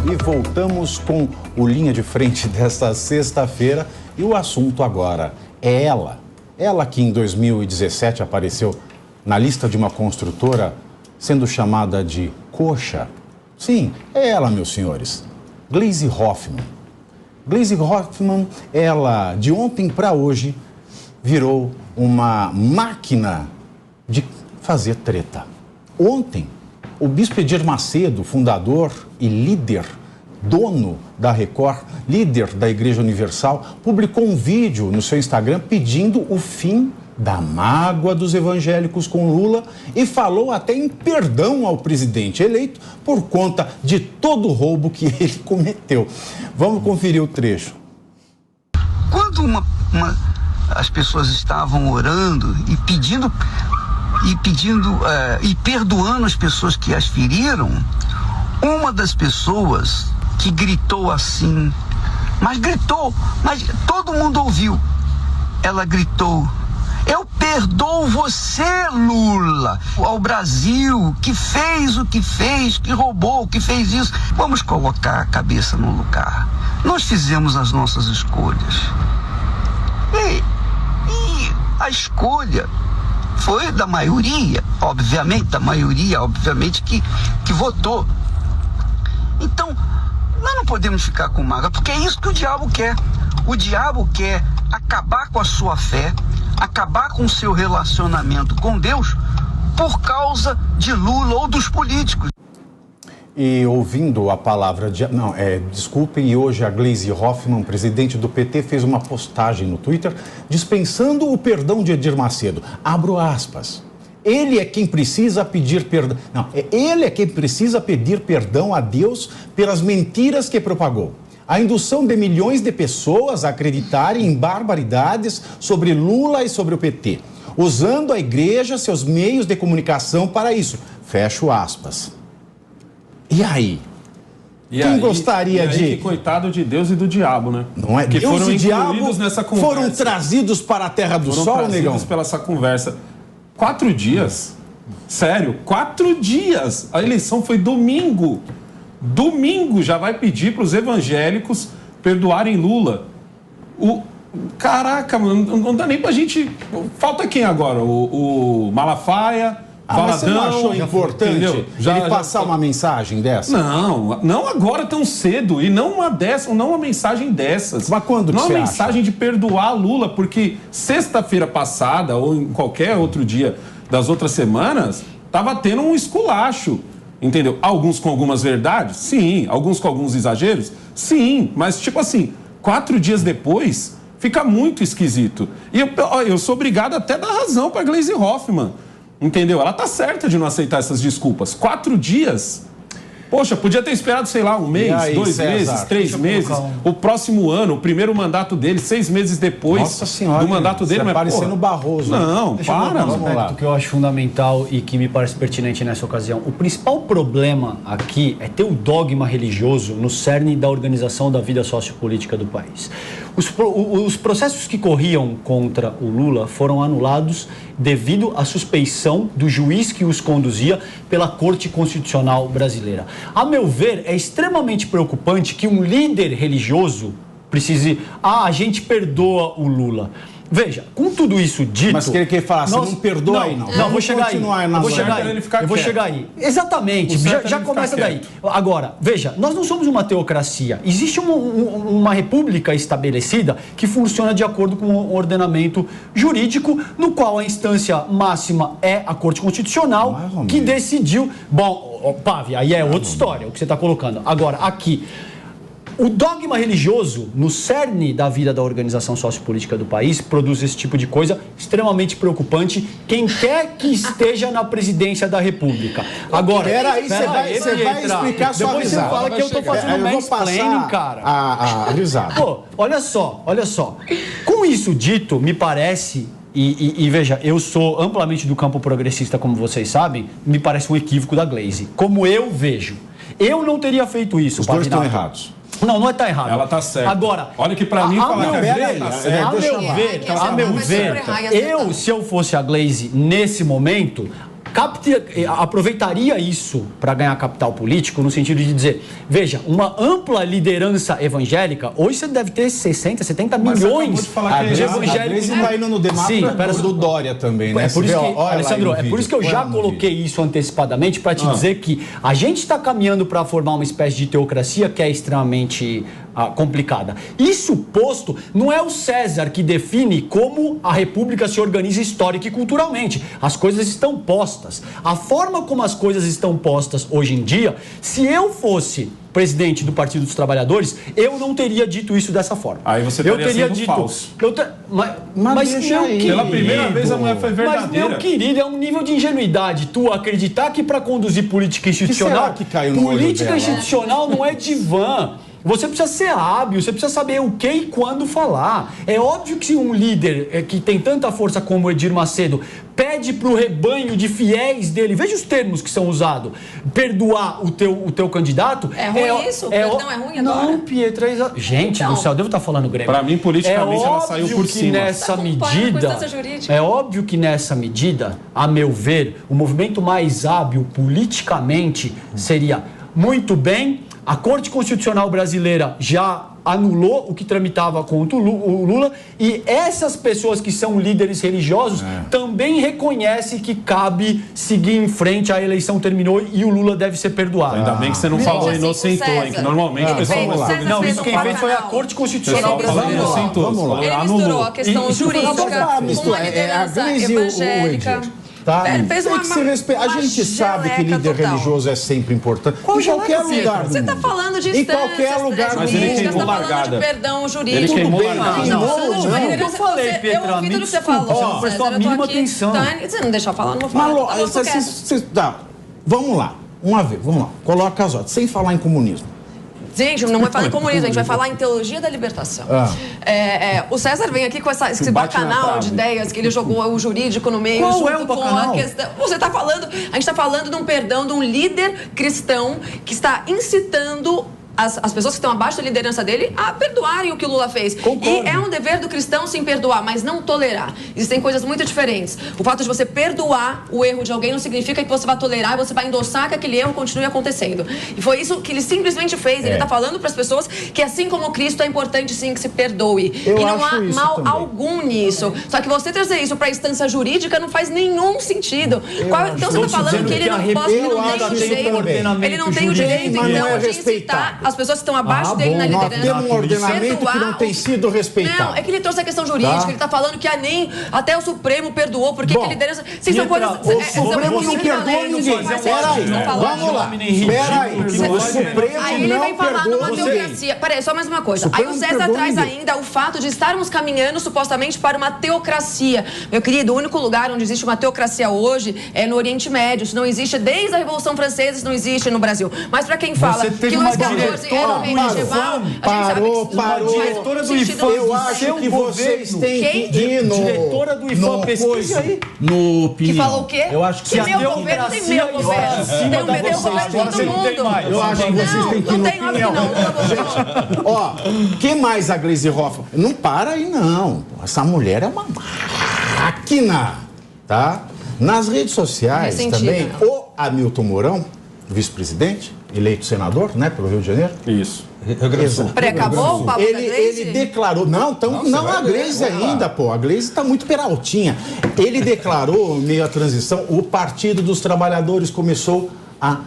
E voltamos com o Linha de Frente desta sexta-feira. E o assunto agora é ela. Ela que em 2017 apareceu na lista de uma construtora sendo chamada de coxa. Sim, é ela, meus senhores. Gleisi Hoffmann. Gleisi Hoffmann, ela de ontem para hoje virou uma máquina de fazer treta. Ontem, o bispo Edir Macedo, fundador e líder, dono da Record, líder da Igreja Universal, publicou um vídeo no seu Instagram pedindo o fim da mágoa dos evangélicos com Lula e falou até em perdão ao presidente eleito por conta de todo o roubo que ele cometeu. Vamos conferir o trecho. Quando as pessoas estavam orando e pedindo e perdoando as pessoas que as feriram, uma das pessoas que gritou assim, mas todo mundo ouviu, ela gritou: eu perdoo você, Lula, ao Brasil, que fez o que fez, que roubou, que fez isso. Vamos colocar a cabeça no lugar. Nós fizemos as nossas escolhas. E a escolha foi da maioria, obviamente, que votou. Então, nós não podemos ficar com mágoa, porque é isso que o diabo quer. O diabo quer acabar com a sua fé, acabar com o seu relacionamento com Deus por causa de Lula ou dos políticos. E ouvindo a palavra de... desculpem, e hoje a Gleisi Hoffmann, presidente do PT, fez uma postagem no Twitter dispensando o perdão de Edir Macedo. Abro aspas. Ele é quem precisa pedir perdão. Ele é quem precisa pedir perdão a Deus pelas mentiras que propagou. A indução de milhões de pessoas a acreditarem em barbaridades sobre Lula e sobre o PT, usando a igreja, seus meios de comunicação para isso. Fecho aspas. E aí? Quem gostaria de... Que coitado de Deus e do diabo, né? Não é? Que Deus foram e diabo nessa conversa. Foram trazidos para a terra do sol, negão? Foram pela essa conversa. 4 dias? Sério, 4 dias. A eleição foi domingo. Domingo já vai pedir para os evangélicos perdoarem Lula. Caraca, mano, não dá nem pra gente... Falta quem agora? O Malafaia... Mas você não achou importante ele passar uma mensagem dessa? Não agora tão cedo, e não uma mensagem dessas. Mas quando que você acha? Não uma mensagem de perdoar Lula, porque sexta-feira passada, ou em qualquer outro dia das outras semanas, tava tendo um esculacho, entendeu? Alguns com algumas verdades? Sim. Alguns com alguns exageros? Sim. Mas, tipo assim, 4 dias depois, fica muito esquisito. E eu sou obrigado até a dar razão pra Gleisi Hoffmann. Entendeu? Ela tá certa de não aceitar essas desculpas. 4 dias? Poxa, podia ter esperado, sei lá, 1 mês, aí, 2 César, meses, 3 meses. O próximo ano, o primeiro mandato dele, 6 meses depois. Nossa senhora, do mandato dele. Mas parecendo Barroso. Não, Deixa eu colocar um aspecto que eu acho fundamental e que me parece pertinente nessa ocasião. O principal problema aqui é ter o dogma religioso no cerne da organização da vida sociopolítica do país. Os processos que corriam contra o Lula foram anulados devido à suspeição do juiz que os conduzia pela Corte Constitucional Brasileira. A meu ver, é extremamente preocupante que um líder religioso precise... a gente perdoa o Lula. Veja, com tudo isso dito... Mas quer falar, você não perdoa aí, não? Não, vou chegar aí. Eu vou chegar aí. Exatamente, já começa daí. Agora, veja, nós não somos uma teocracia. Existe uma república estabelecida que funciona de acordo com o ordenamento jurídico, no qual a instância máxima é a Corte Constitucional, que decidiu... Bom, Pávia, aí é outra história, o que você está colocando. Agora, aqui... O dogma religioso, no cerne da vida da organização sociopolítica do país, produz esse tipo de coisa extremamente preocupante. Quem quer que esteja na presidência da República. Agora, peraí, você vai explicar sua depois risada. Você fala que eu tô fazendo mansplaining, cara. A risada. Pô, olha só. Com isso dito, me parece... E veja, eu sou amplamente do campo progressista, como vocês sabem, me parece um equívoco da Gleisi. Como eu vejo. Eu não teria feito isso. Os dois estão errados. Não tá errado. Ela tá certa. Agora, olha que pra mim falar que a Gleisi tá certa. A meu ver, se eu fosse a Gleisi nesse momento, aproveitaria isso para ganhar capital político, no sentido de dizer, veja, uma ampla liderança evangélica, hoje você deve ter 60, 70 milhões de evangélicos. Você está indo no debate do Dória também, né? É por isso que, Alessandro, é por isso que eu já coloquei isso antecipadamente para te dizer que a gente está caminhando para formar uma espécie de teocracia que é extremamente complicada. Isso posto, não é o César que define como a República se organiza histórica e culturalmente. As coisas estão postas. A forma como as coisas estão postas hoje em dia, se eu fosse presidente do Partido dos Trabalhadores, eu não teria dito isso dessa forma. Aí você teria dito falso. Mas meu querido, pela primeira vez a mulher foi verdadeira. Mas, meu querido, é um nível de ingenuidade tu acreditar que para conduzir política institucional, política institucional não é divã. Você precisa ser hábil, você precisa saber o que e quando falar. É óbvio que se um líder que tem tanta força como o Edir Macedo pede para o rebanho de fiéis dele, veja os termos que são usados, perdoar o teu candidato... É ruim isso? Perdão é ruim agora? Não, Pietra, gente do céu, devo estar falando grego. Para mim, politicamente, ela saiu por cima. É óbvio que nessa medida, a meu ver, o movimento mais hábil politicamente seria muito bem... A Corte Constitucional Brasileira já anulou o que tramitava contra o Lula e essas pessoas que são líderes religiosos também reconhecem que cabe seguir em frente, a eleição terminou e o Lula deve ser perdoado. Ainda bem que você não falou inocentou, hein? Que normalmente o pessoal fala. Não, isso quem fez foi a Corte Constitucional Brasileira. Ele misturou a questão jurídica com uma liderança evangélica. Tá? A gente sabe que líder religioso é sempre importante. Em qualquer lugar. Você está falando de instâncias, em qualquer lugar. Mas ele queimou largada. De perdão jurídico. Ele queimou largada. Eu falei, Petra. Eu ouvi tudo que você falou. Você não prestou a mínima atenção. Você não deixou falar, não vou falar. Vamos lá. Vamos lá. Coloca as ordens. Sem falar em comunismo. Gente, não vai falar em comunismo, a gente vai falar em teologia da libertação. O César vem aqui com esse bacanal de ideias que ele jogou o jurídico no meio. Qual é o bacanal? A questão. Você está falando, a gente está falando de um perdão de um líder cristão que está incitando as pessoas que estão abaixo da liderança dele a perdoarem o que o Lula fez. Concordo. E é um dever do cristão sim perdoar, mas não tolerar. Existem coisas muito diferentes. O fato de você perdoar o erro de alguém não significa que você vai tolerar e você vai endossar que aquele erro continue acontecendo. E foi isso que ele simplesmente fez. Ele está falando para as pessoas que, assim como Cristo, é importante sim que se perdoe. E não há mal algum nisso. Só que você trazer isso para a instância jurídica não faz nenhum sentido. Então você está falando que ele não pode, ele não tem o direito, então, de incitar as pessoas que estão abaixo dele na liderança. Nós temos um ordenamento que não tem sido respeitado. Não, é que ele trouxe a questão jurídica, ele está falando que nem até o Supremo perdoou, porque a liderança... Vocês são coisas... O Supremo não perdoou ninguém. Peraí, vamos lá. Peraí, o Supremo aí ele vem falar numa teocracia. Peraí, só mais uma coisa. Aí o César traz ainda o fato de estarmos caminhando supostamente para uma teocracia. Meu querido, o único lugar onde existe uma teocracia hoje é no Oriente Médio. Isso não existe desde a Revolução Francesa, isso não existe no Brasil. Mas para quem fala que Luís XIV era o rei medieval, parou. Diretora do IFAM, eu acho que vocês têm que ir no... Diretora do IFAM, pesquisa aí. No opinião. Que falou o quê? Eu acho que meu governo tem meu governo. Tem o governo de todo mundo. Eu acho que vocês têm que ir no opinião. Gente, ó, quem mais a Gleisi Hoffmann? Não para aí, não. Essa mulher é uma máquina, tá? Nas redes sociais também, o Hamilton Mourão, vice-presidente, eleito senador, né, pelo Rio de Janeiro. Isso. Acabou o papo da Gleisi? Ele declarou... Não a Gleisi ainda, pô. A Gleisi está muito peraltinha. Ele declarou, meio à transição, o Partido dos Trabalhadores começou a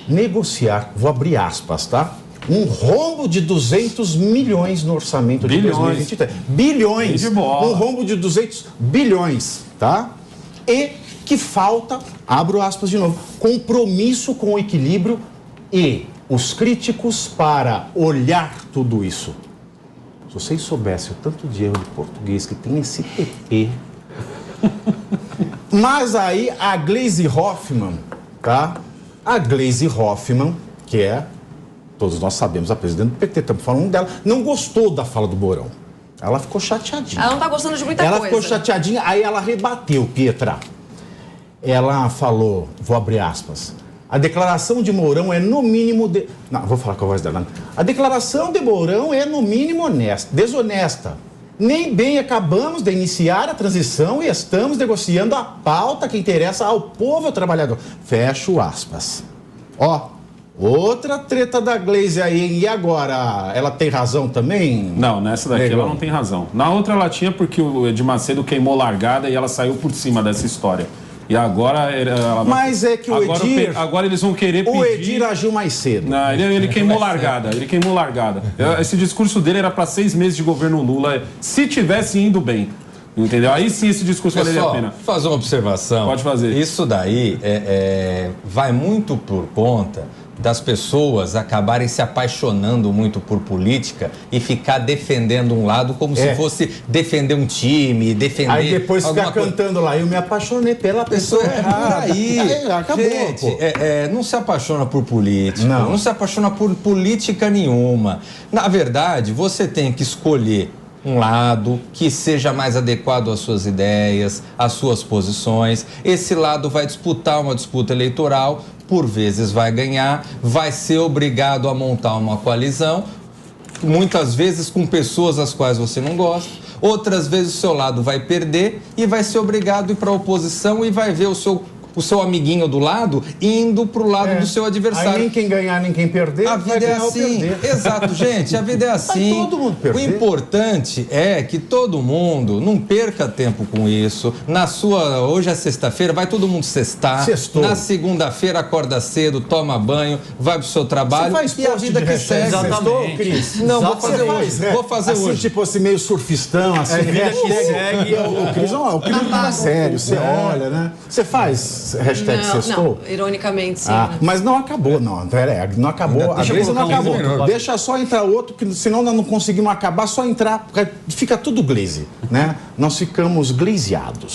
negociar, vou abrir aspas, tá? Um rombo de 200 milhões no orçamento de 2023. Bilhões. Um rombo de 200 bilhões, tá? E que falta, abro aspas de novo, compromisso com o equilíbrio e os críticos para olhar tudo isso. Se vocês soubessem o tanto de erro de português que tem nesse PP. Mas aí a Gleisi Hoffmann, tá? A Gleisi Hoffmann, que é, todos nós sabemos, a presidente do PT, estamos falando dela, não gostou da fala do Mourão. Ela ficou chateadinha. Ela não está gostando de muita coisa. Ela ficou chateadinha, aí ela rebateu, Pietra. Ela falou, vou abrir aspas, a declaração de Mourão é no mínimo... Não, vou falar com a voz dela. A declaração de Mourão é no mínimo honesta, desonesta. Nem bem acabamos de iniciar a transição e estamos negociando a pauta que interessa ao povo trabalhador. Fecho aspas. Ó, outra treta da Glaze aí, hein? E agora? Ela tem razão também? Não, nessa daqui ela não tem razão. Na outra ela tinha porque o Edir Macedo queimou largada e ela saiu por cima dessa história. E agora ela Mas é que o Edir... Agora eles vão querer pedir... O Edir agiu mais cedo. Não, ele queimou largada. Ele queimou largada. Esse discurso dele era para 6 meses de governo Lula, se tivesse indo bem. Entendeu? Aí sim esse discurso valeria a pena. Fazer uma observação. Pode fazer. Isso daí vai muito por conta das pessoas acabarem se apaixonando muito por política e ficar defendendo um lado como se fosse defender um time, defender... Aí depois ficar cantando lá, eu me apaixonei pela pessoa errada. Por aí. Acabou, gente, pô. não se apaixona por política, Não. não se apaixona por política nenhuma. Na verdade, você tem que escolher um lado que seja mais adequado às suas ideias, às suas posições. Esse lado vai disputar uma disputa eleitoral, por vezes vai ganhar, vai ser obrigado a montar uma coalizão, muitas vezes com pessoas às quais você não gosta, outras vezes o seu lado vai perder e vai ser obrigado a ir para a oposição e vai ver o seu amiguinho do lado indo pro lado do seu adversário. Aí nem quem ganhar, nem quem perder. A vida é assim. Exato, gente. A vida é assim. Vai todo mundo perder. O importante é que todo mundo não perca tempo com isso. Hoje é sexta-feira, vai todo mundo sextar. Sextou. Na segunda-feira acorda cedo, toma banho, vai pro seu trabalho. Você faz e a vida que segue. Exatamente. Cris? Não, vou Exatamente. fazer hoje. Vou fazer assim, hoje. Tipo assim, meio surfistão, assim. vida que segue. O Cris não tá sério, você olha, né? Você faz hashtag sextou? Não, ironicamente, sim. Mas não acabou, não. Não acabou. A Glaze não acabou. Deixa só entrar outro, que senão nós não conseguimos acabar, só entrar, porque fica tudo Glaze, né? Nós ficamos glazeados.